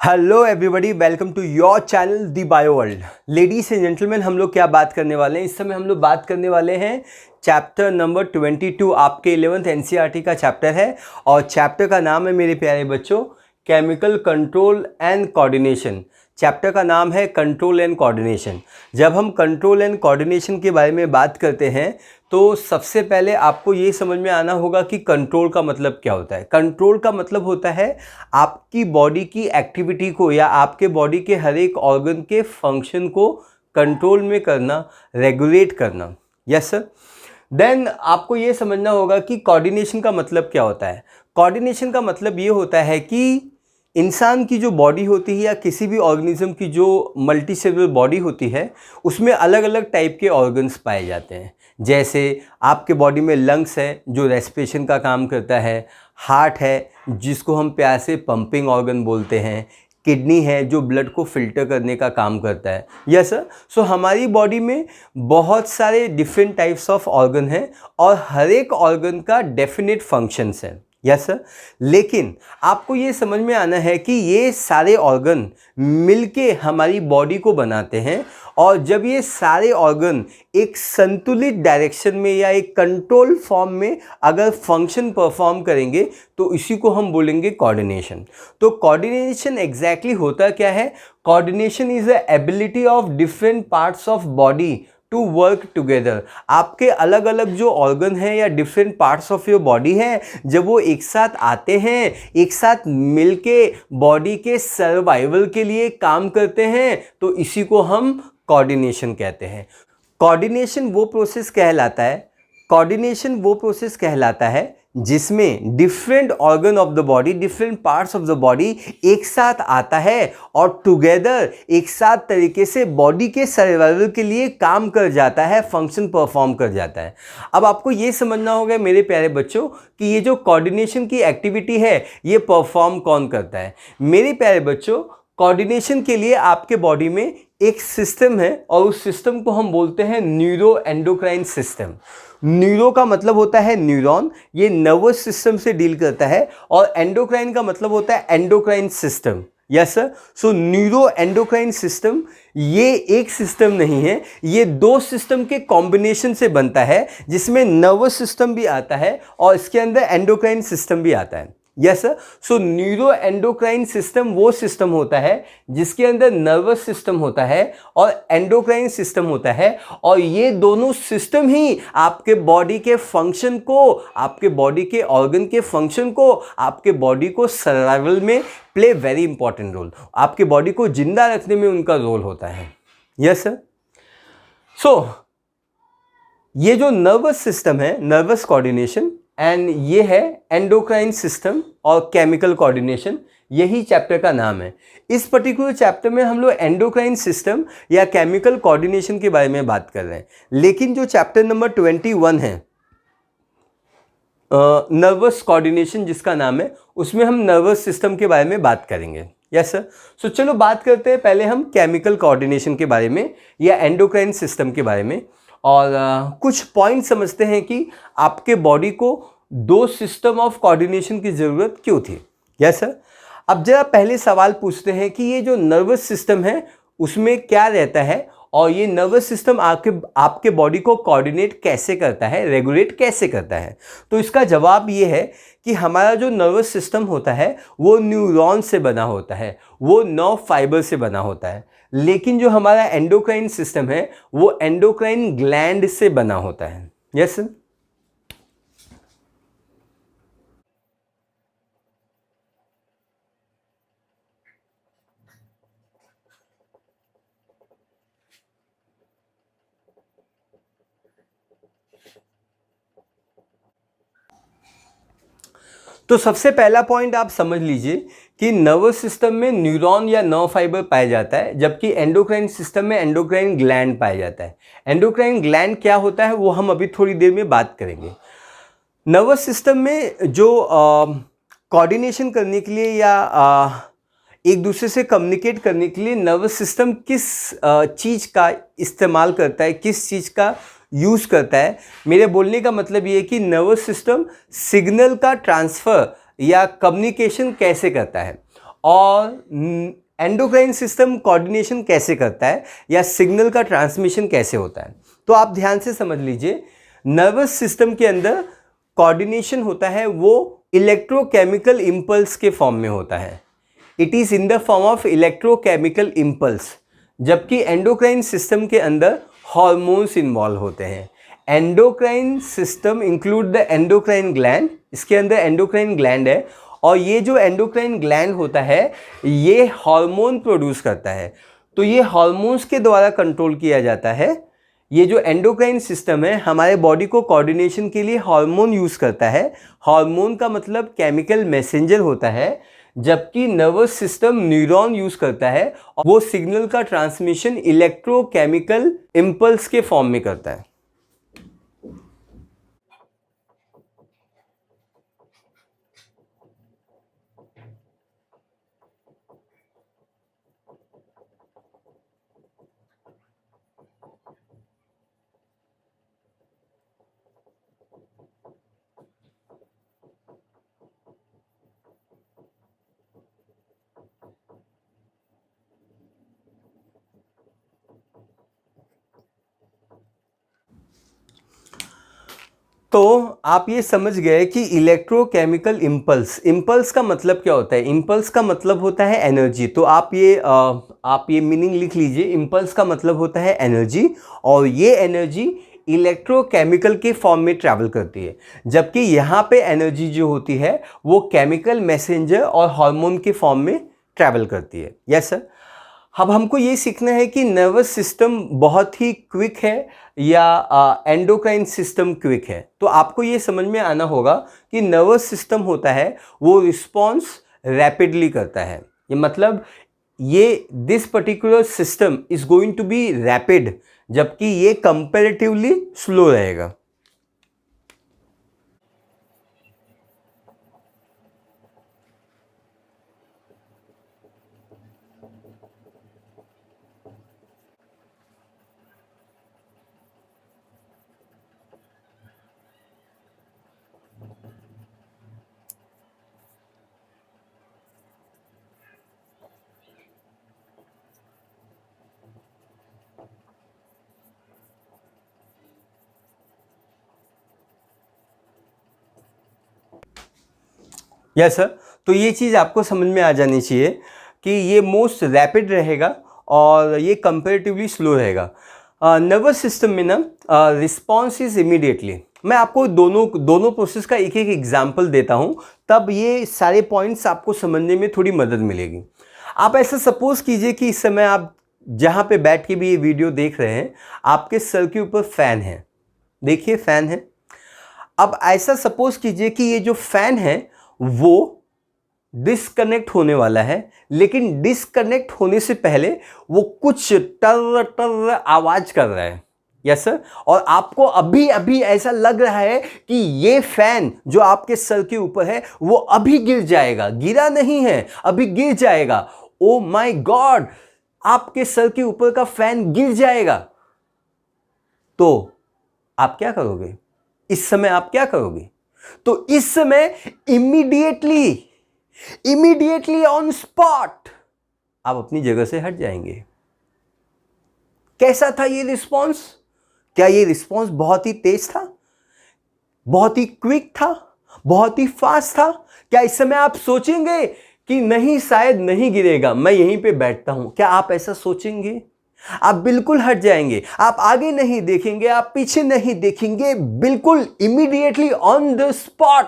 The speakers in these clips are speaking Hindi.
Hello everybody, welcome to your channel the Bio World. Ladies and gentleman, हम लोग क्या बात करने वाले हैं इस समय? हम लोग बात करने वाले हैं चैप्टर नंबर 22। आपके 11th एनसीईआरटी का चैप्टर है और चैप्टर का नाम है मेरे प्यारे बच्चों chemical control and coordination. Chapter का नाम है कंट्रोल एंड कोऑर्डिनेशन। जब हम कंट्रोल एंड कोऑर्डिनेशन के बारे में बात करते हैं तो सबसे पहले आपको ये समझ में आना होगा कि कंट्रोल का मतलब क्या होता है। कंट्रोल का मतलब होता है आपकी बॉडी की एक्टिविटी को या आपके बॉडी के हर एक ऑर्गन के फंक्शन को कंट्रोल में करना, रेगुलेट करना। Yes sir. देन आपको ये समझना होगा कि कोऑर्डिनेशन का मतलब क्या होता है। कोऑर्डिनेशन का मतलब ये होता है कि इंसान की जो बॉडी होती है या किसी भी ऑर्गेनिज्म की जो मल्टी सेलुलर बॉडी होती है उसमें अलग अलग टाइप के ऑर्गन्स पाए जाते हैं। जैसे आपके बॉडी में लंग्स है जो रेस्पिरेशन का काम करता है, हार्ट है जिसको हम प्यार से पंपिंग ऑर्गन बोलते हैं, किडनी है जो ब्लड को फिल्टर करने का काम करता है। Yes sir. सो हमारी बॉडी में बहुत सारे डिफरेंट टाइप्स ऑफ ऑर्गन हैं और हर एक ऑर्गन का डेफिनेट फंक्शंस हैं। Yes sir. लेकिन आपको ये समझ में आना है कि ये सारे ऑर्गन मिलके हमारी बॉडी को बनाते हैं और जब ये सारे ऑर्गन एक संतुलित डायरेक्शन में या एक कंट्रोल फॉर्म में अगर फंक्शन परफॉर्म करेंगे तो इसी को हम बोलेंगे कोऑर्डिनेशन। तो कोऑर्डिनेशन एग्जैक्टली होता क्या है? Coordination is the ability of different parts of body to work together. आपके अलग अलग जो ऑर्गन हैं या different parts of your body हैं, जब वो एक साथ आते हैं, एक साथ मिलके बॉडी के सर्वाइवल के लिए काम करते हैं तो इसी को हम कोऑर्डिनेशन कहते हैं। कोऑर्डिनेशन वो प्रोसेस कहलाता है जिसमें different organ of the body, different parts of the body एक साथ आता है और टुगेदर एक साथ तरीके से बॉडी के सर्वाइवल के लिए काम कर जाता है, फंक्शन परफॉर्म कर जाता है। अब आपको ये समझना होगा मेरे प्यारे बच्चों कि ये जो कोऑर्डिनेशन की एक्टिविटी है ये परफॉर्म कौन करता है। मेरे प्यारे बच्चों, कोऑर्डिनेशन के लिए आपके बॉडी में एक सिस्टम है और उस सिस्टम को हम बोलते हैं न्यूरो एंडोक्राइन सिस्टम। न्यूरो का मतलब होता है न्यूरॉन, ये नर्वस सिस्टम से डील करता है, और एंडोक्राइन का मतलब होता है endocrine system. Yes sir. So neuro endocrine system ये एक सिस्टम नहीं है, ये दो सिस्टम के कॉम्बिनेशन से बनता है जिसमें नर्वस सिस्टम भी आता है और इसके अंदर एंडोक्राइन सिस्टम भी आता है। Yes sir. So neuro endocrine system वो सिस्टम होता है जिसके अंदर नर्वस सिस्टम होता है और एंडोक्राइन सिस्टम होता है, और ये दोनों सिस्टम ही आपके बॉडी के फंक्शन को, आपके बॉडी के ऑर्गन के फंक्शन को, आपके बॉडी को सर्वाइवल में प्ले वेरी इंपॉर्टेंट रोल, आपके बॉडी को जिंदा रखने में उनका रोल होता है। Yes sir. सो ये जो नर्वस सिस्टम है, नर्वस कोऑर्डिनेशन, एंड ये है एंडोक्राइन सिस्टम और केमिकल कोऑर्डिनेशन, यही चैप्टर का नाम है। इस पर्टिकुलर चैप्टर में हम लोग एंडोक्राइन सिस्टम या केमिकल कोऑर्डिनेशन के बारे में बात कर रहे हैं, लेकिन जो चैप्टर नंबर 21 है नर्वस कोऑर्डिनेशन जिसका नाम है, उसमें हम नर्वस सिस्टम के बारे में बात करेंगे। Yes sir. सो चलो बात करते हैं पहले हम केमिकल कोऑर्डिनेशन के बारे में या एंडोक्राइन सिस्टम के बारे में, और कुछ पॉइंट समझते हैं कि आपके बॉडी को दो सिस्टम ऑफ कोऑर्डिनेशन की ज़रूरत क्यों थी। Yes sir. अब जरा पहले सवाल पूछते हैं कि ये जो नर्वस सिस्टम है उसमें क्या रहता है और ये नर्वस सिस्टम आपके बॉडी को कोऑर्डिनेट कैसे करता है, रेगुलेट कैसे करता है। तो इसका जवाब ये है कि हमारा जो नर्वस सिस्टम होता है वो न्यूरॉन से बना होता है, वो नर्व फाइबर से बना होता है, लेकिन जो हमारा एंडोक्राइन सिस्टम है वो एंडोक्राइन ग्लैंड से बना होता है। Yes sir. तो सबसे पहला पॉइंट आप समझ लीजिए कि नर्वस सिस्टम में न्यूरॉन या नर्व फाइबर पाया जाता है, जबकि एंडोक्राइन सिस्टम में एंडोक्राइन ग्लैंड पाया जाता है। एंडोक्राइन ग्लैंड क्या होता है वो हम अभी थोड़ी देर में बात करेंगे। नर्वस सिस्टम में जो कोऑर्डिनेशन करने के लिए या एक दूसरे से कम्युनिकेट करने के लिए नर्वस सिस्टम किस चीज़ का इस्तेमाल करता है, किस चीज़ का यूज़ करता है। मेरे बोलने का मतलब ये है कि नर्वस सिस्टम सिग्नल का ट्रांसफ़र या कम्युनिकेशन कैसे करता है। और एंडोक्राइन सिस्टम कोऑर्डिनेशन कैसे करता है या सिग्नल का ट्रांसमिशन कैसे होता है। तो आप ध्यान से समझ लीजिए, नर्वस सिस्टम के अंदर कोऑर्डिनेशन होता है वो इलेक्ट्रोकेमिकल इंपल्स के फॉर्म में होता है। It is in the form of electrochemical impulse, जबकि एंडोक्राइन सिस्टम के अंदर हॉर्मोन्स इन्वॉल्व होते हैं। Endocrine system include the endocrine gland, इसके अंदर एंडोक्राइन ग्लैंड है और ये जो एंडोक्राइन ग्लैंड होता है ये हार्मोन प्रोड्यूस करता है। तो ये हार्मोन्स के द्वारा कंट्रोल किया जाता है। ये जो एंडोक्राइन सिस्टम है हमारे बॉडी को कोऑर्डिनेशन के लिए हार्मोन यूज़ करता है। हार्मोन का मतलब केमिकल मैसेंजर होता है, जबकि नर्वस सिस्टम न्यूरॉन यूज़ करता है और वो सिग्नल का ट्रांसमिशन इलेक्ट्रोकेमिकल इम्पल्स के फॉर्म में करता है। तो आप ये समझ गए कि इलेक्ट्रोकेमिकल इम्पल्स का मतलब क्या होता है। इम्पल्स का मतलब होता है एनर्जी। तो आप ये मीनिंग लिख लीजिए, इम्पल्स का मतलब होता है एनर्जी और ये एनर्जी इलेक्ट्रोकेमिकल के फॉर्म में ट्रैवल करती है, जबकि यहाँ पे एनर्जी जो होती है वो केमिकल मैसेंजर और हार्मोन के फॉर्म में ट्रैवल करती है। Yes sir. अब हमको ये सीखना है कि नर्वस सिस्टम बहुत ही क्विक है या एंडोक्राइन सिस्टम क्विक है। तो आपको ये समझ में आना होगा कि नर्वस सिस्टम होता है वो रिस्पॉन्स रैपिडली करता है। ये मतलब ये this particular system is going to be rapid, जबकि ये कंपैरेटिवली स्लो रहेगा। Yes sir. तो ये चीज़ आपको समझ में आ जानी चाहिए कि ये मोस्ट रैपिड रहेगा और ये कंपैरेटिवली स्लो रहेगा। नर्वस सिस्टम में ना रिस्पॉन्स इज इमीडिएटली। मैं आपको दोनों प्रोसेस का एक एक एग्जाम्पल देता हूँ, तब ये सारे पॉइंट्स आपको समझने में थोड़ी मदद मिलेगी। आप ऐसा सपोज कीजिए कि इस समय आप जहाँ पे बैठ के भी ये वीडियो देख रहे हैं, आपके सर के ऊपर फैन है। देखिए फैन है। अब ऐसा सपोज कीजिए कि ये जो फैन है वो डिस्कनेक्ट होने वाला है, लेकिन डिस्कनेक्ट होने से पहले वो कुछ टर टर आवाज कर रहा है। Yes sir. और आपको अभी अभी ऐसा लग रहा है कि ये फैन जो आपके सर के ऊपर है वो अभी गिर जाएगा। गिरा नहीं है, अभी गिर जाएगा। ओ माय गॉड, आपके सर के ऊपर का फैन गिर जाएगा। तो आप क्या करोगे? इस समय आप क्या करोगे? तो इस समय इमीडिएटली ऑन स्पॉट आप अपनी जगह से हट जाएंगे। कैसा था ये रिस्पॉन्स? क्या ये रिस्पॉन्स बहुत ही तेज था, बहुत ही क्विक था, बहुत ही फास्ट था? क्या इस समय आप सोचेंगे कि नहीं, शायद नहीं गिरेगा, मैं यहीं पे बैठता हूं? क्या आप ऐसा सोचेंगे? आप बिल्कुल हट जाएंगे। आप आगे नहीं देखेंगे, आप पीछे नहीं देखेंगे, बिल्कुल इमीडिएटली ऑन द स्पॉट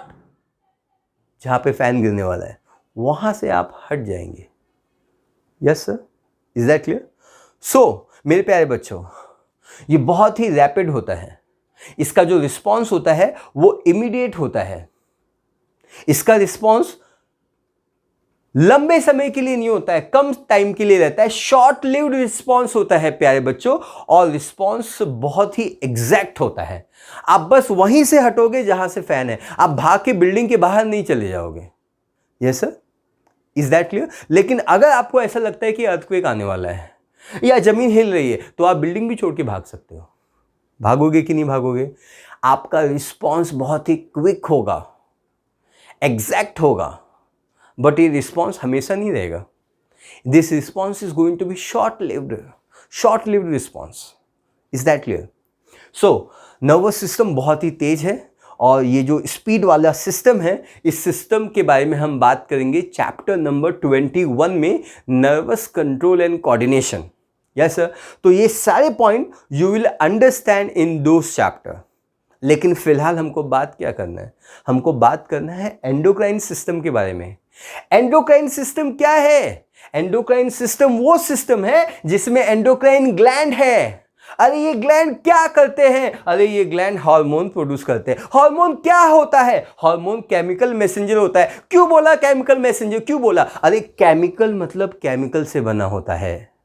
जहां पे फैन गिरने वाला है वहां से आप हट जाएंगे। Yes sir, is that clear? So मेरे प्यारे बच्चों, ये बहुत ही रैपिड होता है। इसका जो रिस्पॉन्स होता है वो इमीडिएट होता है। इसका रिस्पॉन्स लंबे समय के लिए नहीं होता है, कम टाइम के लिए रहता है। शॉर्ट लिव्ड रिस्पॉन्स होता है प्यारे बच्चों, और रिस्पॉन्स बहुत ही एग्जैक्ट होता है। आप बस वहीं से हटोगे जहां से फैन है, आप भाग के बिल्डिंग के बाहर नहीं चले जाओगे। Yes sir, is that clear? लेकिन अगर आपको ऐसा लगता है कि अर्थक्वेक आने वाला है या जमीन हिल रही है, तो आप बिल्डिंग भी छोड़ के भाग सकते हो। भागोगे कि नहीं भागोगे? आपका रिस्पॉन्स बहुत ही क्विक होगा, एग्जैक्ट होगा, बट ये रिस्पॉन्स हमेशा नहीं रहेगा. This response is going to be short lived response. Is that clear? So nervous system बहुत ही तेज है और ये जो स्पीड वाला सिस्टम है, इस सिस्टम के बारे में हम बात करेंगे चैप्टर नंबर 21 में, nervous control and coordination. Yes sir. तो ये सारे point you will understand in those chapter. लेकिन फिलहाल हमको बात क्या करना है? हमको बात करना है एंडोक्राइन सिस्टम के बारे में. एंडोक्राइन सिस्टम क्या है? एंडोक्राइन सिस्टम वो सिस्टम है जिसमें एंडोक्राइन ग्लैंड है. अरे ये ग्लैंड क्या करते हैं? अरे ये ग्लैंड हार्मोन प्रोड्यूस करते हैं. हार्मोन क्या होता है? हार्मोन केमिकल मैसेंजर होता है. क्यों बोला केमिकल मैसेंजर? क्यों बोला? अरे केमिकल मतलब केमिकल से बना होता है.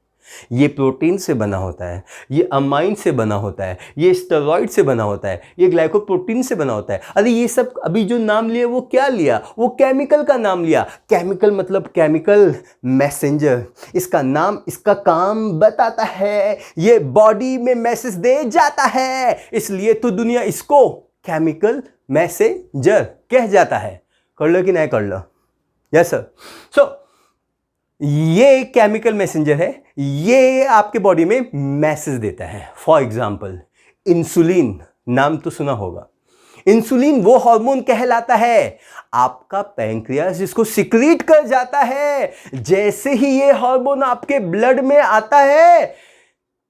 ये प्रोटीन से बना होता है, ये अमाइन से बना होता है, ये स्टेरॉइड से बना होता है, ये ग्लाइकोप्रोटीन से बना होता है. अरे ये सब अभी जो नाम लिया वो क्या लिया? वो केमिकल का नाम लिया. केमिकल मतलब केमिकल मैसेंजर. इसका नाम इसका काम बताता है. ये बॉडी में मैसेज दे जाता है, इसलिए तो दुनिया इसको केमिकल मैसेंजर कह जाता है. कर लो कि नहीं कर लो? Yes sir. सो ये केमिकल मैसेंजर है, ये आपके बॉडी में मैसेज देता है. फॉर एग्जाम्पल इंसुलिन, नाम तो सुना होगा. इंसुलिन वो हार्मोन कहलाता है आपका पैंक्रियास जिसको सिक्रीट कर जाता है. जैसे ही ये हार्मोन आपके ब्लड में आता है,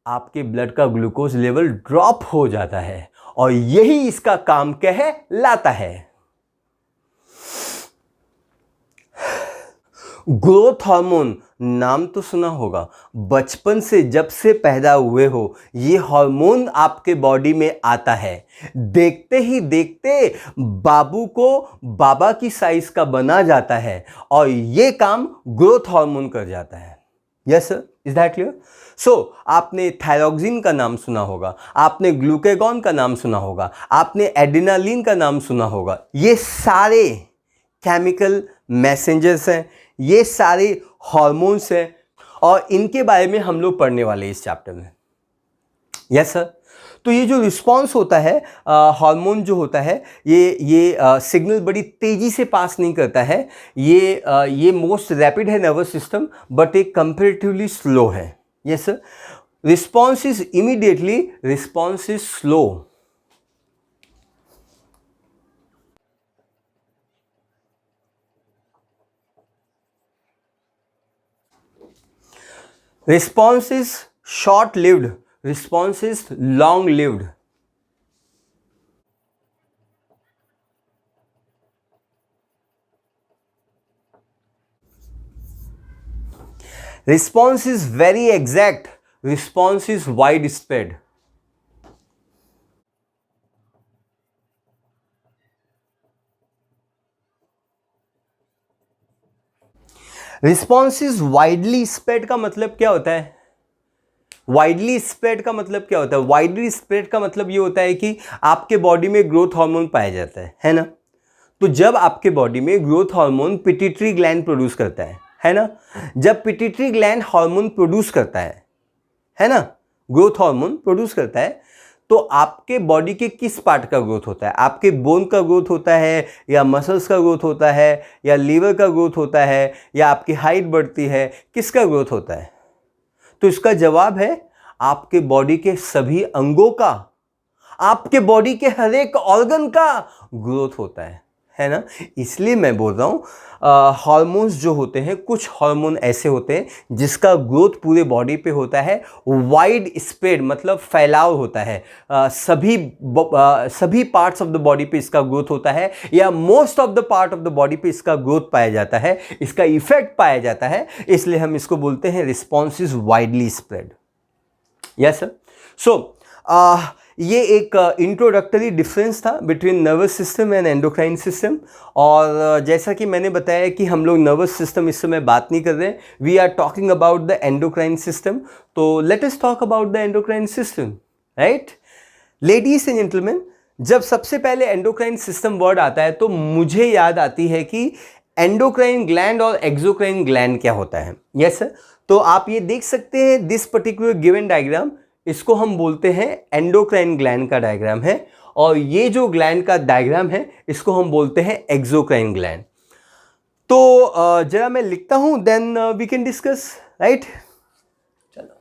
आपके ब्लड का ग्लूकोज लेवल ड्रॉप हो जाता है और यही इसका काम कहलाता है. ग्रोथ हार्मोन, नाम तो सुना होगा. बचपन से जब से पैदा हुए हो, ये हार्मोन आपके बॉडी में आता है. देखते ही देखते बाबू को बाबा की साइज का बना जाता है और ये काम ग्रोथ हार्मोन कर जाता है. Yes sir. Is that clear? So आपने थायरोक्सिन का नाम सुना होगा, आपने ग्लूकेगॉन का नाम सुना होगा, आपने एड्रेनालिन का नाम सुना होगा. ये सारे केमिकल मैसेंजर्स हैं, ये सारे हार्मोन्स हैं और इनके बारे में हम लोग पढ़ने वाले हैं इस चैप्टर में. Yes sir. तो ये जो रिस्पॉन्स होता है, हार्मोन जो होता है, ये सिग्नल बड़ी तेज़ी से पास नहीं करता है. ये मोस्ट रैपिड है नर्वस सिस्टम, बट एक कंपेरेटिवली स्लो है. Yes sir. Response is immediately, response is slow. Response is short-lived, response is long-lived. Response is very exact, response is widespread. Response is widely spread का मतलब क्या होता है? वाइडली स्प्रेड का मतलब क्या होता है? वाइडली स्प्रेड का मतलब ये होता है कि आपके बॉडी में ग्रोथ हार्मोन पाया जाता है ना? तो जब आपके बॉडी में growth hormone pituitary gland produce करता है ना? जब पिट्यूटरी ग्लैंड हार्मोन प्रोड्यूस करता है ना, ग्रोथ हार्मोन प्रोड्यूस करता है, तो आपके बॉडी के किस पार्ट का ग्रोथ होता है? आपके बोन का ग्रोथ होता है, या मसल्स का ग्रोथ होता है, या लीवर का ग्रोथ होता है, या आपकी हाइट बढ़ती है? किसका ग्रोथ होता है? तो इसका जवाब है आपके बॉडी के सभी अंगों का, आपके बॉडी के हर एक ऑर्गन का ग्रोथ होता है ना? इसलिए मैं बोल रहा हूँ हार्मोन्स जो होते हैं, कुछ हार्मोन ऐसे होते हैं जिसका ग्रोथ पूरे बॉडी पे होता है, वाइड स्प्रेड मतलब फैलाव होता है, सभी पार्ट्स ऑफ द बॉडी पे इसका ग्रोथ होता है, या most of the part of the body पे इसका ग्रोथ पाया जाता है, इसका इफेक्ट पाया जाता है. इसलिए हम इसको बोलते हैं response is widely spread. Yes sir. So ये एक इंट्रोडक्टरी डिफरेंस था between nervous system and endocrine system. और जैसा कि मैंने बताया कि हम लोग नर्वस सिस्टम इस समय बात नहीं कर रहे हैं, we are talking about the endocrine system. तो let us talk about the endocrine system. Right ladies and gentleman, जब सबसे पहले एंडोक्राइन सिस्टम वर्ड आता है तो मुझे याद आती है कि एंडोक्राइन ग्लैंड और एक्सोक्राइन ग्लैंड क्या होता है. Yes sir. तो आप ये देख सकते हैं दिस पर्टिकुलर गिवन डायग्राम, इसको हम बोलते हैं एंडोक्राइन ग्लैंड का डायग्राम है, और ये जो ग्लैंड का डायग्राम है इसको हम बोलते हैं एक्सोक्राइन ग्लैंड. तो जरा मैं लिखता हूं, then we can discuss, right. चलो,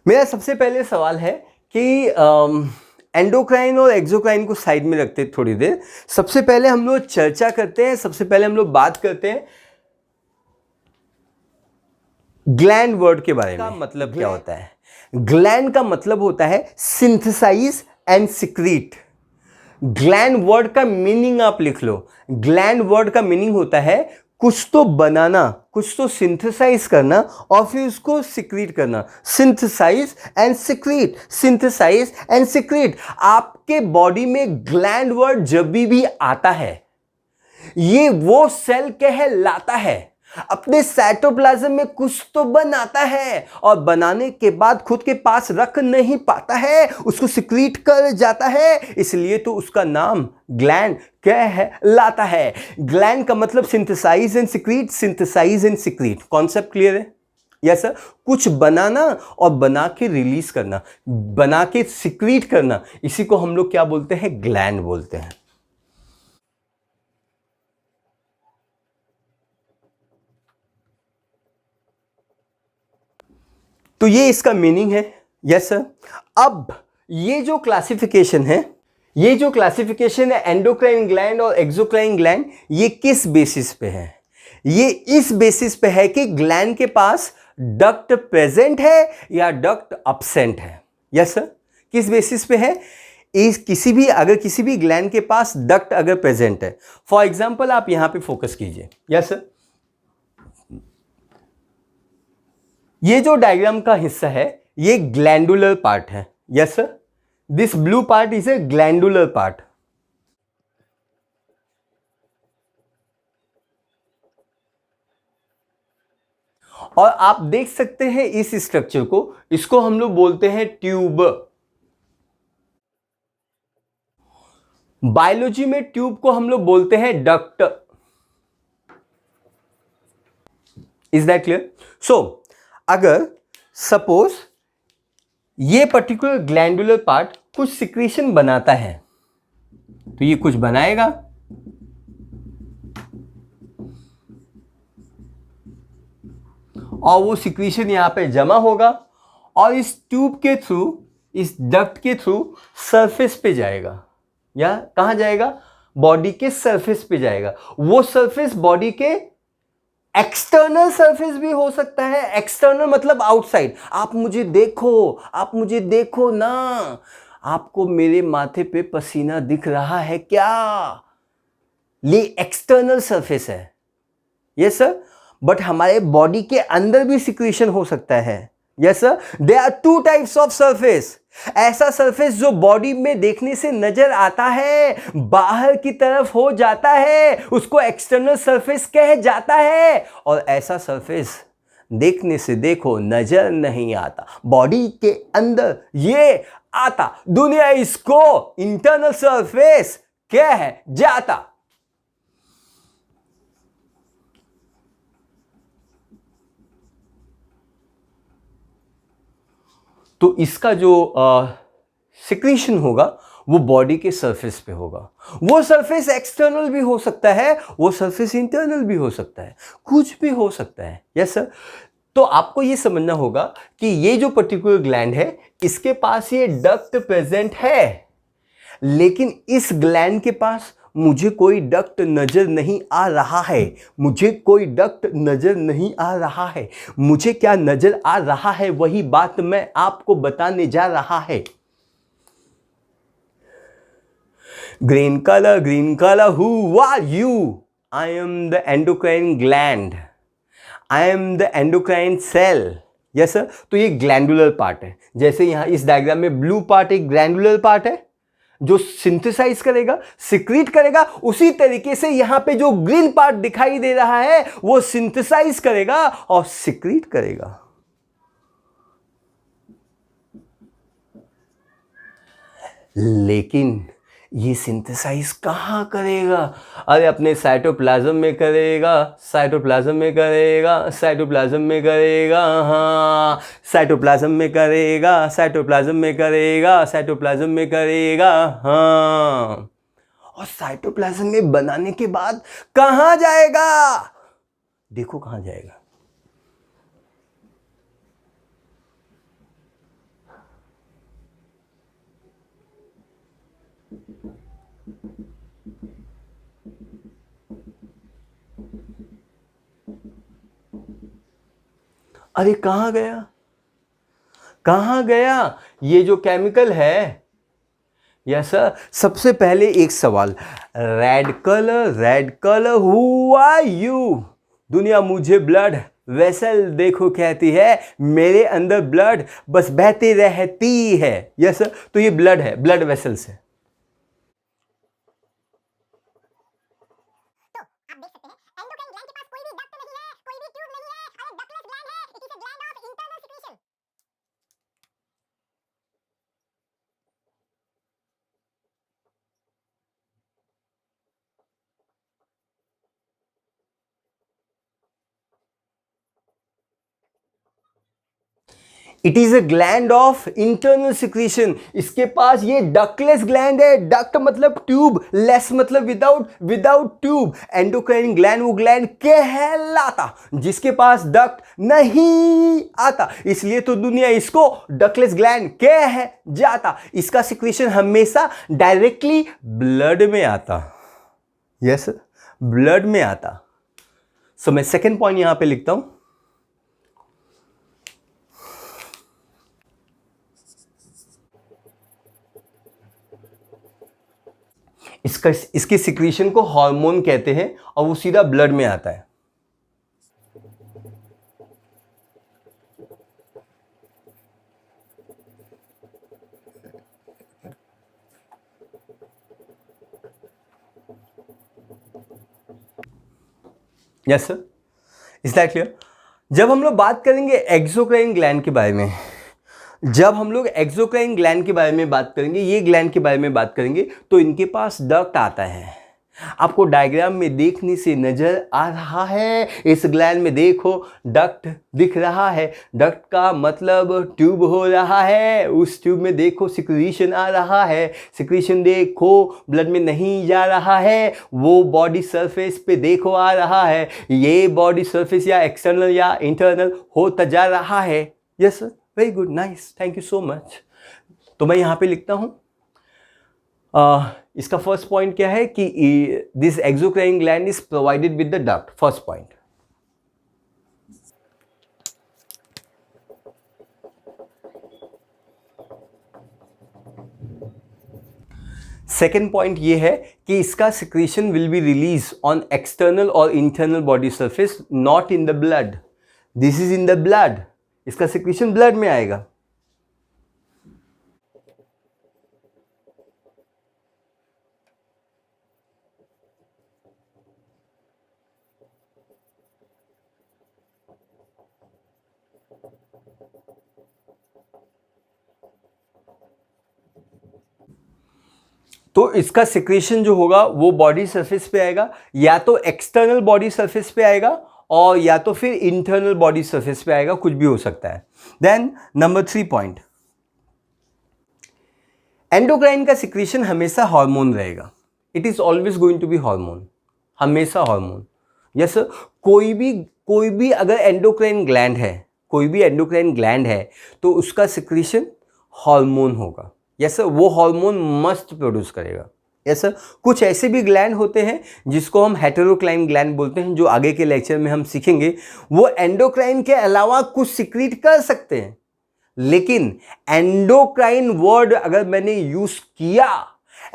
मेरा सबसे पहले सवाल है कि एंडोक्राइन और एक्सोक्राइन को साइड में रखते हैं थोड़ी देर। सबसे पहले हम लोग चर्चा करते हैं, सबसे पहले हम लोग बात करते हैं ग्लैंड वर्ड के बारे में। का मतलब क्या होता है? ग्लैंड का मतलब होता है synthesise and secrete. Gland word का मीनिंग आप लिख लो। ग्लैंड वर्ड का मीनिंग होता है कुछ तो बनाना, कुछ तो सिंथेसाइज करना और फिर उसको सिक्रीट करना। Synthesise and secrete, synthesise and secrete. आपके बॉडी में ग्लैंड वर्ड जब भी आता है, ये वो सेल कहलाता है अपने साइटोप्लाज्म में कुछ तो बनाता है और बनाने के बाद खुद के पास रख नहीं पाता है, उसको सिक्रीट कर जाता है, इसलिए तो उसका नाम ग्लैंड कहलाता है। ग्लैंड का मतलब synthesize and secrete, synthesise and secrete. Concept clear है? Yes sir. कुछ बनाना और बना के रिलीज करना, बना के सिक्रीट करना, इसी को हम लोग क्या बोलते हैं? ग्लैंड बोलते हैं। तो ये इसका मीनिंग है। Yes sir. अब ये जो क्लासिफिकेशन है, ये जो क्लासिफिकेशन है एंडोक्राइन ग्लैंड और एक्सोक्राइन ग्लैंड, ये किस बेसिस पे है? ये इस बेसिस पे है कि ग्लैंड के पास डक्ट प्रेजेंट है या डक्ट अब्सेंट है। Yes sir. किस बेसिस पे है? इस अगर किसी भी ग्लैंड के पास डक्ट अगर प्रेजेंट है, फॉर एग्जांपल आप यहां पे फोकस कीजिए। Yes sir. ये जो डायग्राम का हिस्सा है ये ग्लैंडुलर पार्ट है। Yes sir. This blue part is a glandular part. और आप देख सकते हैं इस स्ट्रक्चर को, इसको हम लोग बोलते हैं ट्यूब। बायोलॉजी में ट्यूब को हम लोग बोलते हैं duct. Is that clear? So अगर सपोज ये पर्टिकुलर ग्लैंडुलर पार्ट कुछ सिक्रीशन बनाता है, तो ये कुछ बनाएगा, और वो सिक्रीशन यहां पे जमा होगा और इस ट्यूब के थ्रू, इस डक्ट के थ्रू सरफेस पे जाएगा। या कहां जाएगा? बॉडी के सरफेस पे जाएगा। वो सरफेस बॉडी के एक्सटर्नल सरफेस भी हो सकता है। एक्सटर्नल मतलब आउटसाइड। आप मुझे देखो, आप मुझे देखो ना, आपको मेरे माथे पे पसीना दिख रहा है क्या? ये एक्सटर्नल सरफेस है। Yes sir. बट हमारे बॉडी के अंदर भी सिक्रीशन हो सकता है। Yes sir. There are two types of surface. ऐसा सरफेस जो बॉडी में देखने से नजर आता है, बाहर की तरफ हो जाता है, उसको एक्सटर्नल सरफेस कह जाता है। और ऐसा सरफेस देखने से देखो नजर नहीं आता, बॉडी के अंदर ये आता, दुनिया इसको इंटरनल सरफेस कह जाता। तो इसका जो सिक्रीशन होगा वो बॉडी के सरफेस पे होगा। वो सरफेस एक्सटर्नल भी हो सकता है, वो सरफेस इंटरनल भी हो सकता है, कुछ भी हो सकता है। Yes sir. तो आपको ये समझना होगा कि ये जो पर्टिकुलर ग्लैंड है, इसके पास ये डक्ट प्रेजेंट है, लेकिन इस ग्लैंड के पास मुझे कोई डक्ट नजर नहीं आ रहा है। मुझे कोई डक्ट नजर नहीं आ रहा है। मुझे क्या नजर आ रहा है, वही बात मैं आपको बताने जा रहा है। Green colour, who are you? I am the endocrine gland, I am the endocrine cell. Yes sir. तो ये ग्लैंडुलर पार्ट है। जैसे यहां इस डायग्राम में ब्लू पार्ट एक ग्लैंडुलर पार्ट है जो सिंथेसाइज करेगा, सिक्रीट करेगा। उसी तरीके से यहां पे जो ग्रीन पार्ट दिखाई दे रहा है वो सिंथेसाइज करेगा और सिक्रीट करेगा। लेकिन ये सिंथेसाइज कहाँ करेगा? अरे अपने साइटोप्लाज्म में करेगा, साइटोप्लाज्म में करेगा, साइटोप्लाज्म में करेगा, हाँ साइटोप्लाज्म में करेगा, साइटोप्लाज्म में करेगा, साइटोप्लाज्म में करेगा, हाँ। और साइटोप्लाज्म में बनाने के बाद कहाँ जाएगा? देखो कहाँ जाएगा। अरे कहाँ गया, कहाँ गया ये जो केमिकल है? Yes sir. सबसे पहले एक सवाल, red colour who are you? दुनिया मुझे ब्लड वेसल देखो कहती है, मेरे अंदर ब्लड बस बहती रहती है। Yes sir. तो ये ब्लड है, ब्लड वेसल्स है। It is a gland of internal secretion. इसके पास ये डक्टलेस ग्लैंड है। डक्ट मतलब ट्यूब, लेस मतलब without, without tube. Endocrine gland वो ग्लैंड कहलाता जिसके पास डक्ट नहीं आता, इसलिए तो दुनिया इसको डक्टलेस ग्लैंड कह जाता। इसका सिक्रीशन हमेशा डायरेक्टली ब्लड में आता। यस, ब्लड में आता। सो मैं सेकेंड पॉइंट यहां पे लिखता हूं, इसके सिक्रीशन को हार्मोन कहते हैं और वो सीधा ब्लड में आता है। Yes sir, is that clear? जब हम लोग बात करेंगे एक्सोक्राइन ग्लैंड के बारे में, जब हम लोग एक्सोक्राइन ग्लैंड के बारे में बात करेंगे, ये ग्लैंड के बारे में बात करेंगे, तो इनके पास डक्ट आता है। आपको डायग्राम में देखने से नजर आ रहा है, इस ग्लैंड में देखो डक्ट दिख रहा है। डक्ट का मतलब ट्यूब हो रहा है, उस ट्यूब में देखो सिक्रीशन आ रहा है। सिक्रीशन देखो ब्लड में नहीं जा रहा है, वो बॉडी सरफेस पे देखो आ रहा है। ये बॉडी सरफेस या एक्सटर्नल या इंटरनल होता जा रहा है। Yes sir, very good, nice, thank you so much. तो मैं यहाँ पे लिखता हूँ, इसका फर्स्ट पॉइंट क्या है कि this exocrine gland is provided with the duct. First point. Second point ये है कि इसका secretion will be release on external और internal body surface, not in the blood. This is in the blood, इसका सिक्रीशन ब्लड में आएगा। तो इसका सिक्रीशन जो होगा वो बॉडी सरफेस पे आएगा, या तो एक्सटर्नल बॉडी सरफेस पे आएगा और या तो फिर इंटरनल बॉडी सरफेस पे आएगा, कुछ भी हो सकता है। देन नंबर 3 पॉइंट, एंडोक्राइन का सिक्रीशन हमेशा हार्मोन रहेगा। It is always going to be hormone, हमेशा हार्मोन। यस, कोई भी अगर एंडोक्राइन ग्लैंड है, कोई भी एंडोक्राइन ग्लैंड है तो उसका सिक्रीशन हार्मोन होगा। यस सर, वो हार्मोन मस्ट प्रोड्यूस करेगा। यस सर, कुछ ऐसे भी ग्लैंड होते हैं जिसको हम हेटेरोक्राइन ग्लैंड बोलते हैं, जो आगे के लेक्चर में हम सीखेंगे। वो एंडोक्राइन के अलावा कुछ सिक्रीट कर सकते हैं, लेकिन एंडोक्राइन वर्ड अगर मैंने यूज किया,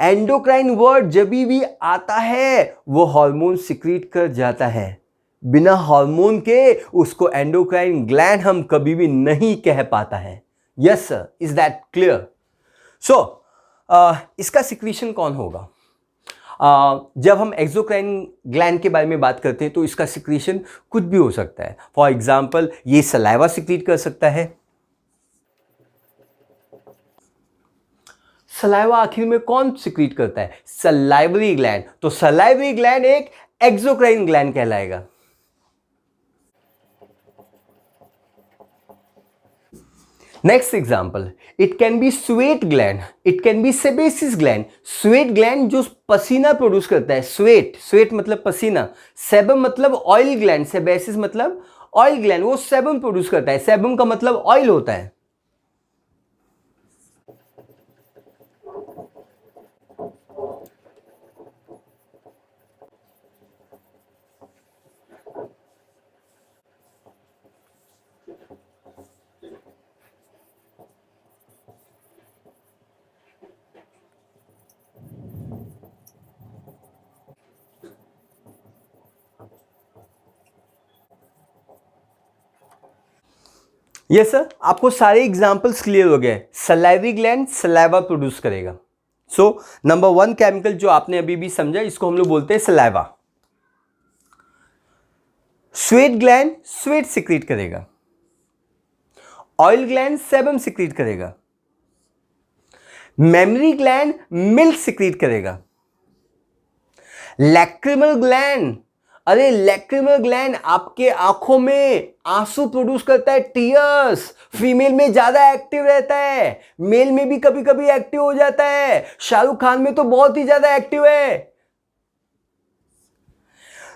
एंडोक्राइन वर्ड जब भी आता है वो हार्मोन सिक्रीट कर जाता है। बिना हार्मोन के उसको एंडोक्राइन ग्लैंड हम कभी भी नहीं कह पाता है। Yes sir, is that clear? So इसका सिक्रीशन कौन होगा? जब हम एक्सोक्राइन ग्लैंड के बारे में बात करते हैं तो इसका सिक्रीशन कुछ भी हो सकता है। फॉर एग्जाम्पल, ये सलाइवा सिक्रीट कर सकता है, सलाइवा आखिर में कौन सिक्रीट करता है? Salivary gland. तो सलाइवरी ग्लैंड एक एक्सोक्राइन ग्लैंड कहलाएगा। Next example, it can be sweat gland, it can be sebaceous gland. Sweat gland जो पसीना प्रोड्यूस करता है, स्वेट, स्वेट मतलब पसीना, सेबम मतलब ऑयल ग्लैंड, सेबेसिस मतलब ऑयल ग्लैंड, वो सेबम प्रोड्यूस करता है। सेबम का मतलब ऑयल होता है। यस सर, आपको सारे एग्जांपल्स क्लियर हो गए। सलाइवरी ग्लैंड सलाइवा प्रोड्यूस करेगा। सो नंबर 1 केमिकल जो आपने अभी भी समझा, इसको हम लोग बोलते हैं saliva. Sweat gland sweat secrete करेगा। ऑयल ग्लैंड सेबम सिक्रीट करेगा। मेमरी ग्लैंड मिल्क सिक्रीट करेगा। लैक्रिमल ग्लैंड, अरे लैक्रिमल ग्लैंड आपके आंखों में आंसू प्रोड्यूस करता है, टीयर्स। फीमेल में ज्यादा एक्टिव रहता है, मेल में भी कभी कभी एक्टिव हो जाता है। शाहरुख खान में तो बहुत ही ज्यादा एक्टिव है।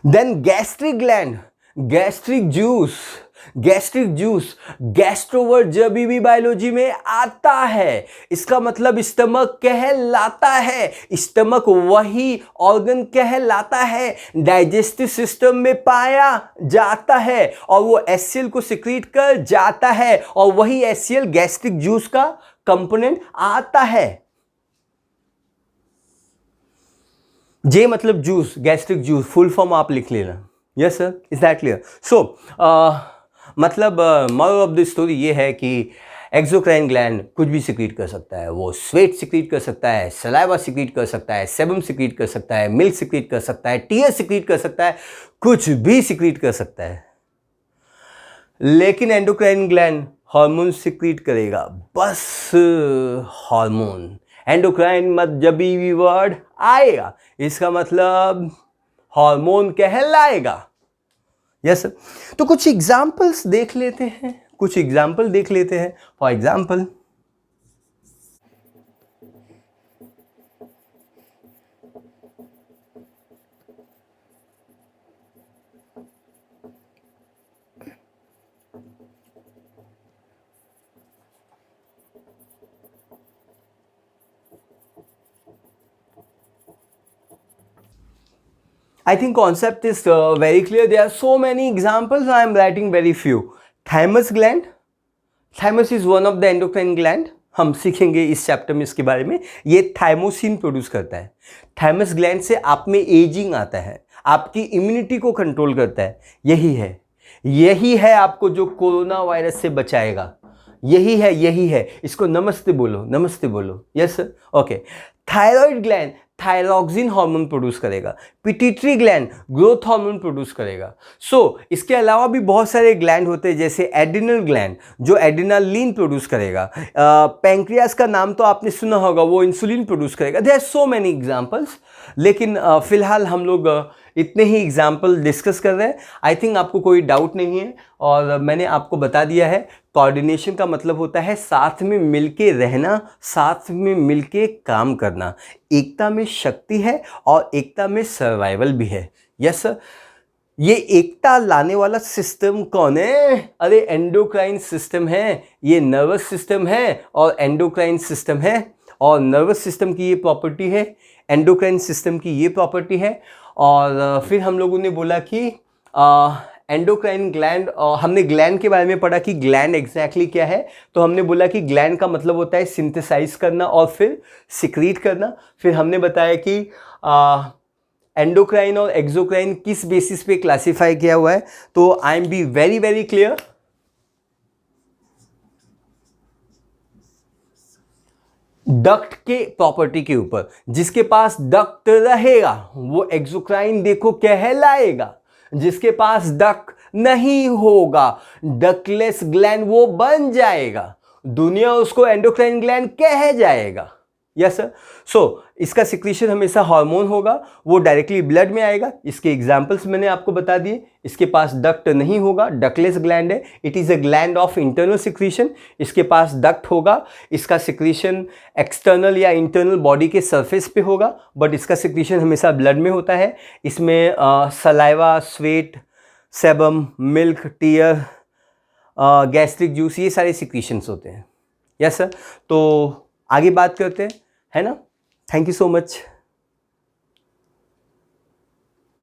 Then gastric gland, gastric juice, gastric juice गैस्ट्रोवर्ट जब भी बायोलॉजी में आता है, इसका मतलब स्टमक कहलाता है। स्टमक वही ऑर्गन कहलाता है, डाइजेस्टिव सिस्टम में पाया जाता है और वो एचसीएल को सिक्रीट कर जाता है और वही एचसीएल गैस्ट्रिक जूस का कंपोनेंट आता है। जे मतलब juice, gastric juice, full form आप लिख लेना। Yes sir, is that clear? So मतलब मॉरल ऑफ द स्टोरी ये है कि एक्सोक्राइन ग्लैंड कुछ भी सिक्रीट कर सकता है। वो स्वेट सिक्रीट कर सकता है, सलाइवा सिक्रीट कर सकता है, सेबम सिक्रीट कर सकता है, मिल्क सिक्रीट कर सकता है, टीयर सिक्रीट कर सकता है, कुछ भी सिक्रीट कर सकता है। लेकिन एंडोक्राइन ग्लैंड हार्मोन सिक्रीट करेगा, बस हार्मोन। एंडोक्राइन मत जब भी वर्ड आएगा, इसका मतलब हार्मोन कहलाएगा। यस सर, तो कुछ एग्जाम्पल्स देख लेते हैं, कुछ एग्जाम्पल देख लेते हैं। For example, I think concept is very clear. There are so many examples. I am writing very few. Thymus gland. Thymus is one of the endocrine gland. हम सीखेंगे इस चैप्टर में इसके बारे में। ये थाइमोसिन प्रोड्यूस करता है। थाइमस ग्लैंड से आप में एजिंग आता है, आपकी इम्यूनिटी को कंट्रोल करता है। यही है आपको जो कोरोना वायरस से बचाएगा। यही है। इसको नमस्ते बोलो, नमस्ते बोलो। Yes sir, okay. Thyroid gland thyroxine hormone produce करेगा। Pituitary gland growth hormone produce करेगा। इसके अलावा भी बहुत सारे ग्लैंड होते हैं, जैसे एड्रिनल ग्लैंड जो एड्रिनालिन प्रोड्यूस करेगा। पैंक्रियास का नाम तो आपने सुना होगा, वो इंसुलिन प्रोड्यूस करेगा। There are so many examples, लेकिन फिलहाल हम लोग इतने ही एग्जाम्पल डिस्कस कर रहे हैं। आई थिंक आपको कोई डाउट नहीं है और मैंने आपको बता दिया है। कोऑर्डिनेशन का मतलब होता है साथ में मिलके रहना, साथ में मिलके काम करना। एकता में शक्ति है और एकता में सर्वाइवल भी है। यस सर, ये एकता लाने वाला सिस्टम कौन है? अरे एंडोक्राइन सिस्टम है। ये नर्वस सिस्टम है और एंडोक्राइन सिस्टम है, और नर्वस सिस्टम की ये प्रॉपर्टी है, एंडोक्राइन सिस्टम की ये प्रॉपर्टी है। और फिर हम लोगों ने बोला कि एंडोक्राइन ग्लैंड, हमने ग्लैंड के बारे में पढ़ा कि ग्लैंड एग्जैक्टली क्या है। तो हमने बोला कि ग्लैंड का मतलब होता है सिंथेसाइज करना और फिर सिक्रीट करना। फिर हमने बताया कि एंडोक्राइन और एक्सोक्राइन किस बेसिस पे क्लासिफाई किया हुआ है। तो I am be very very clear. Duct के प्रॉपर्टी के ऊपर, जिसके पास डक्ट रहेगा वो एक्सोक्राइन देखो कहलाएगा, जिसके पास डक्ट नहीं होगा डक्टलेस ग्लैंड वो बन जाएगा, दुनिया उसको एंडोक्राइन ग्लैंड कह जाएगा। Yes sir. सो इसका सिक्रीशन हमेशा हार्मोन होगा, वो डायरेक्टली ब्लड में आएगा। इसके एग्जांपल्स मैंने आपको बता दिए। इसके पास डक्ट नहीं होगा, डक्टलेस ग्लैंड है, it is a gland of internal secretion. इसके पास डक्ट होगा, इसका सिक्रीशन एक्सटर्नल या इंटरनल बॉडी के सरफेस पे होगा, बट इसका सिक्रीशन हमेशा ब्लड में होता है। इसमें saliva, sweat, sebum, milk, tear, gastric juice, ये सारे सिक्रीशंस होते हैं। Yes sir. तो आगे बात करते हैं, है ना। Thank you so much.